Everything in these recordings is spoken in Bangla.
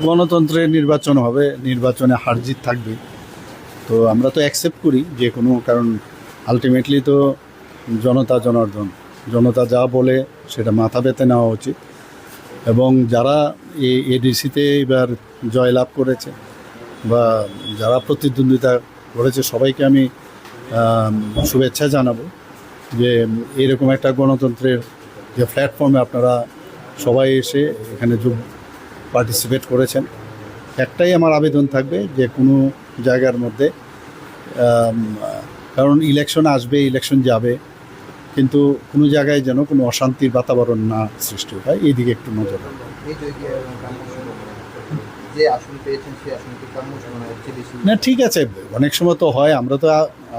গণতন্ত্রের নির্বাচন হবে, নির্বাচনে হার জিত থাকবে, তো আমরা তো অ্যাকসেপ্ট করি যে কোনো, কারণ আলটিমেটলি তো জনতা জনার্দন, জনতা যা বলে সেটা মাথা পেতে নেওয়া উচিত। এবং যারা এই এডিসিতে এবার জয়লাভ করেছে বা যারা প্রতিদ্বন্দ্বিতা করেছে সবাইকে আমি শুভেচ্ছা জানাবো যে এরকম একটা গণতন্ত্রের যে প্ল্যাটফর্মে আপনারা সবাই এসে এখানে পার্টিসিপেট করেছেন। একটাই আমার আবেদন থাকবে যে কোনো জায়গার মধ্যে, কারণ ইলেকশন আসবে, ইলেকশন যাবে, কিন্তু কোনো জায়গায় যেন কোনো অশান্তির বাতাবরণ না সৃষ্টি হয়, এই দিকে একটু নজর রাখবেন। না ঠিক আছে, অনেক সময় তো হয়, আমরা তো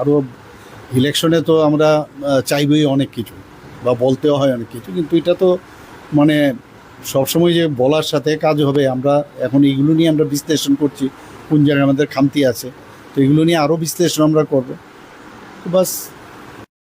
আরও ইলেকশনে তো আমরা চাইবই অনেক কিছু বা বলতেও হয় অনেক কিছু, কিন্তু এটা তো মানে সবসময় যে বলার সাথে কাজ হবে, আমরা এখন এইগুলো নিয়ে আমরা বিশ্লেষণ করছি কোন জায়গায় আমাদের খামতি আছে, তো এগুলো নিয়ে আরও বিশ্লেষণ আমরা করবো, তো বাস।